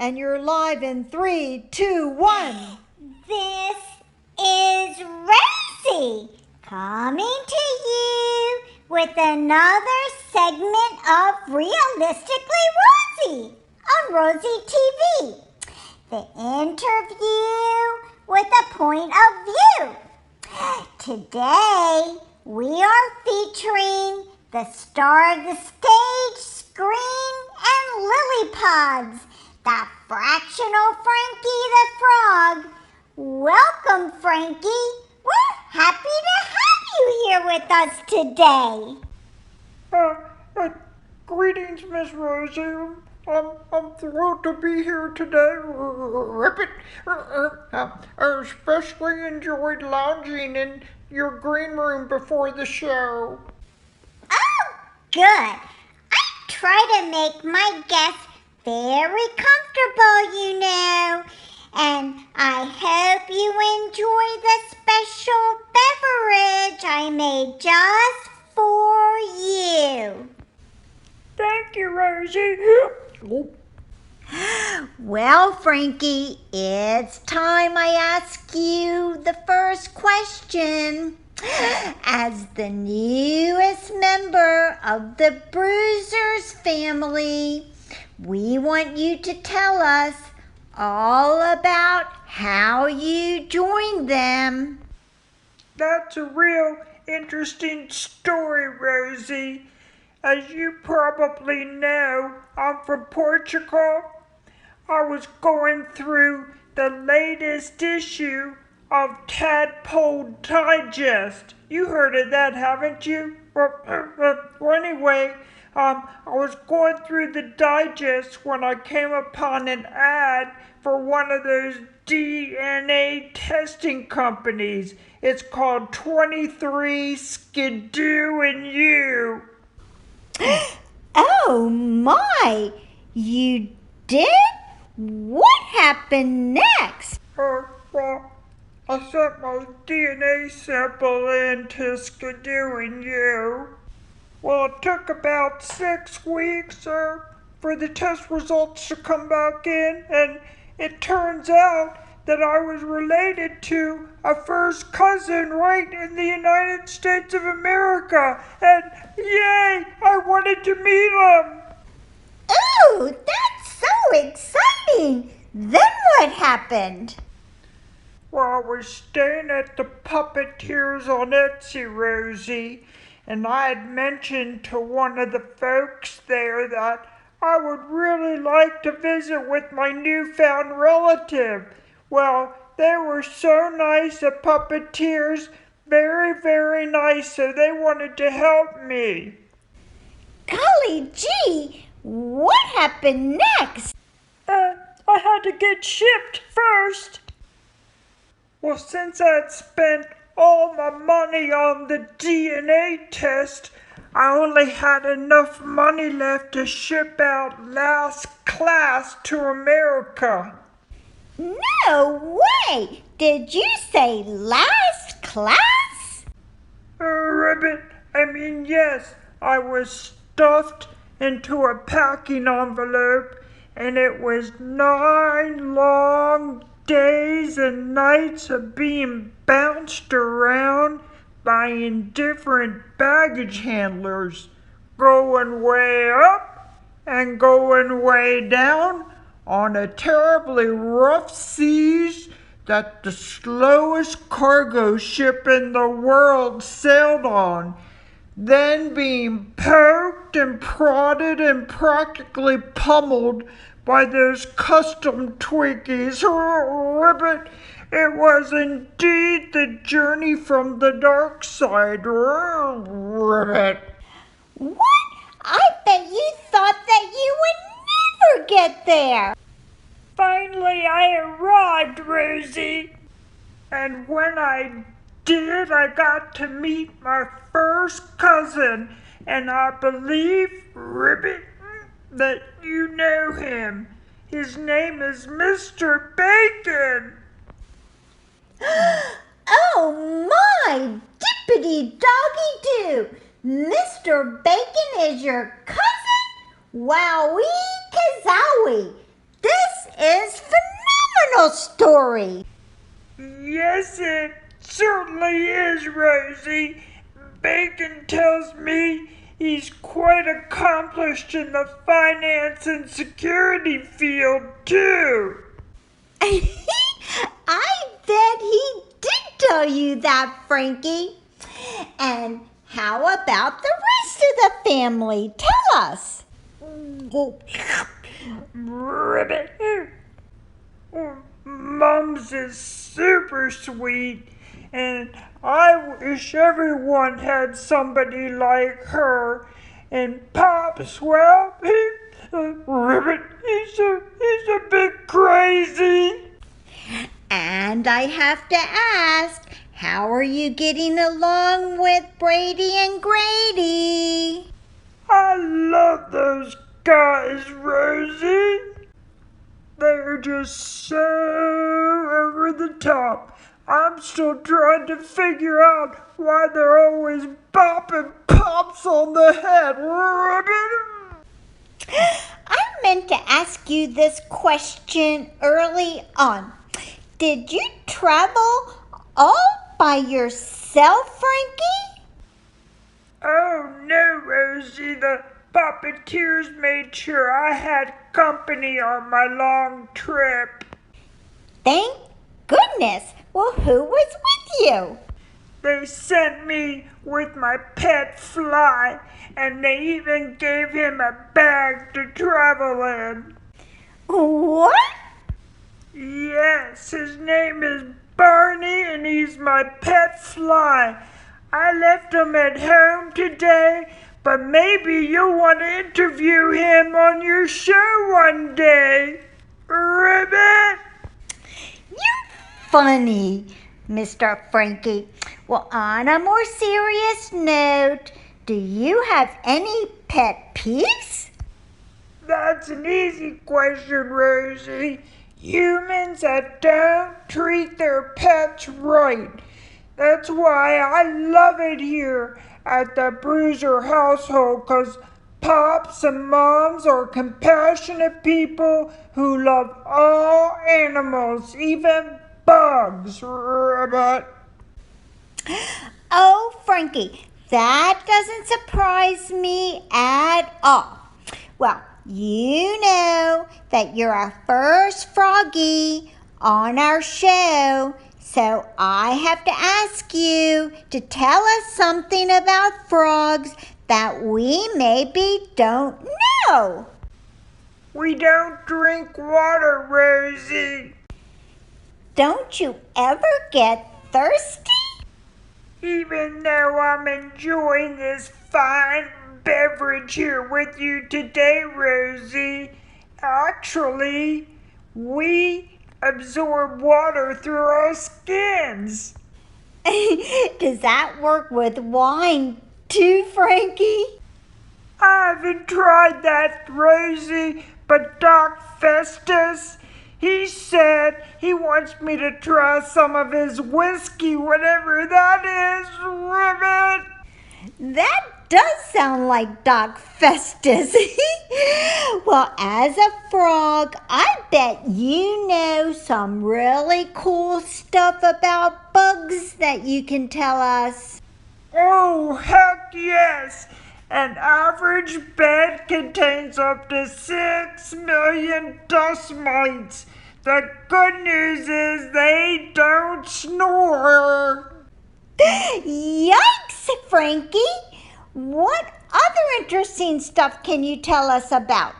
And you're live in 3, 2, 1. This is Rosie coming to you with another segment of Realistically Rosie on RosieTV. The interview with a point of view. Today we are featuring the star of the stage, screen, and lily pods, the fractional Frankie the Frog. Welcome, Frankie. We're happy to have you here with us today. Greetings, Miss Rosie. I'm thrilled to be here today. I especially enjoyed lounging in your green room before the show. Oh, good. I try to make my guests very comfortable, you know. And I hope you enjoy the special beverage I made just for you. Thank you, Rosie. Well, Frankie, it's time I ask you the first question. As the newest member of the Bruisers family, we want you to tell us all about how you joined them. That's a real interesting story, Rosie. As you probably know, I'm from Portugal. I was going through the latest issue of Tadpole Digest. You heard of that, haven't you? Well, anyway, I was going through the digest when I came upon an ad for one of those DNA testing companies. It's called 23 Skidoo and You. Oh my! You did? What happened next? Well, I sent my DNA sample in to Skidoo and You. Well, it took about 6 weeks for the test results to come back in, and it turns out that I was related to a first cousin right in the United States of America, and yay, I wanted to meet him. Oh, that's so exciting! Then what happened? Well, I was staying at the Puppeteers on Etsy, Rosie, and I had mentioned to one of the folks there that I would really like to visit with my newfound relative. Well, they were so nice at Puppeteers, very, very nice, so they wanted to help me. Golly gee, what happened next? I had to get shipped first. Well, since I'd spent all my money on the DNA test, I only had enough money left to ship out last class to America. No way! Did you say last class? Ribbit, yes, I was stuffed into a packing envelope, and it was 9 long days and nights of being bounced around by indifferent baggage handlers, going way up and going way down on a terribly rough seas that the slowest cargo ship in the world sailed on, then being poked and prodded and practically pummeled by those custom Twinkies. Ribbit, it was indeed the journey from the dark side. Ribbit. What? I bet you thought that you would never get there. Finally, I arrived, Rosie. And when I did, I got to meet my first cousin, and I believe, Ribbit, that you know him. His name is Mr. Bacon. Oh my dippity doggy doo! Mr. Bacon is your cousin? Wowee kazowie! This is phenomenal story. Yes, it certainly is, Rosie. Bacon tells me he's quite accomplished in the finance and security field, too. I bet he did tell you that, Frankie. And how about the rest of the family? Tell us. Ribbit. Mums is super sweet, and I wish everyone had somebody like her. And Pops, well, Ribbit, he's a bit crazy. And I have to ask, how are you getting along with Brady and Grady? I love those guys, Rosie. They're just so over the top. I'm still trying to figure out why they're always bopping Pops on the head. I meant to ask you this question early on. Did you travel all by yourself, Frankie? Oh no, Rosie, the puppeteers made sure I had company on my long trip. Thank goodness. Well, who was with you? They sent me with my pet fly, and they even gave him a bag to travel in. What? Yes, his name is Barney, and he's my pet fly. I left him at home today, but maybe you'll want to interview him on your show one day. Ribbit! You're funny, Mr. Frankie. Well, on a more serious note, do you have any pet peeves? That's an easy question, Rosie. Humans that don't treat their pets right. That's why I love it here at the Bruiser household, 'cause Pops and Moms are compassionate people who love all animals, even bugs, Ribbit. Oh, Frankie, that doesn't surprise me at all. Well, you know that you're our first froggy on our show, so I have to ask you to tell us something about frogs that we maybe don't know. We don't drink water, Rosie. Don't you ever get thirsty? Even though I'm enjoying this fine beverage here with you today, Rosie, actually, we absorb water through our skins. Does that work with wine too, Frankie? I haven't tried that, Rosie, but Doc Festus, he said he wants me to try some of his whiskey, whatever that is, Ribbit. That does sound like Doc Festus. Well, as a frog, I bet you know some really cool stuff about bugs that you can tell us. Oh, heck yes! An average bed contains up to 6 million dust mites. The good news is they don't snore. Yikes, Frankie! What other interesting stuff can you tell us about?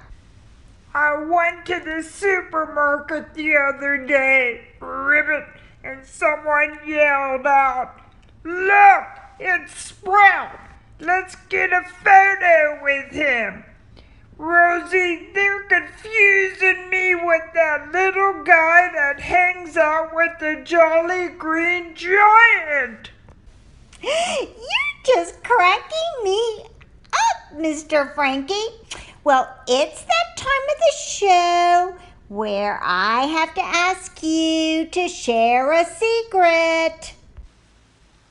I went to the supermarket the other day, Ribbit, and someone yelled out, "Look, it's Sprout! Let's get a photo with him." Rosie, they're confusing me with that little guy that hangs out with the Jolly Green Giant. You're just cracking me up, Mr. Frankie. Well, it's that time of the show where I have to ask you to share a secret.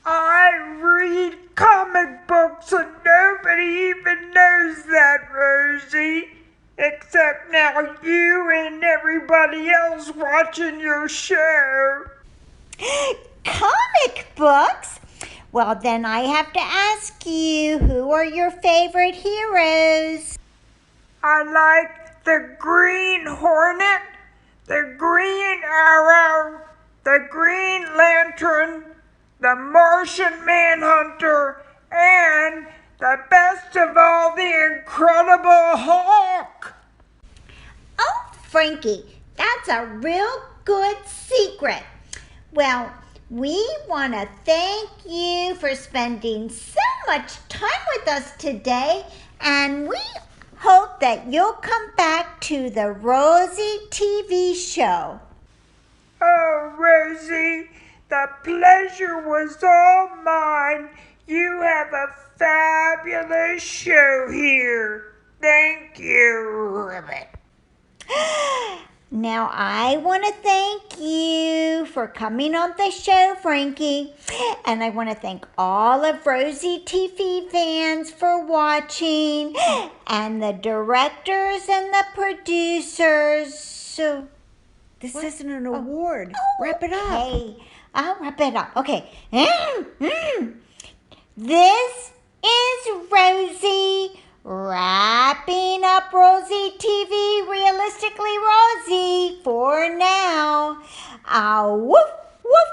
I read comic books and nobody even knows that, Rosie. except now you and everybody else watching your show. Comic books? Well, then I have to ask you, who are your favorite heroes? I like the Green Hornet, the Green Arrow, the Green Lantern, the Martian Manhunter, and the best of all, the Incredible Hulk. Oh, Frankie, that's a real good secret. Well, we want to thank you for spending so much time with us today, and we hope that you'll come back to the Rosie TV show. Oh, Rosie, the pleasure was all mine. You have a fabulous show here. Thank you. Now, I want to thank you for coming on the show, Frankie. And I want to thank all of Rosie TV fans for watching, and the directors and the producers. So, This isn't an award. Oh, Wrap it up. Okay, I'll wrap it up. Okay. This is Rosie wrapping up Rosie TV, Realistically Rosie for now. Woof, woof.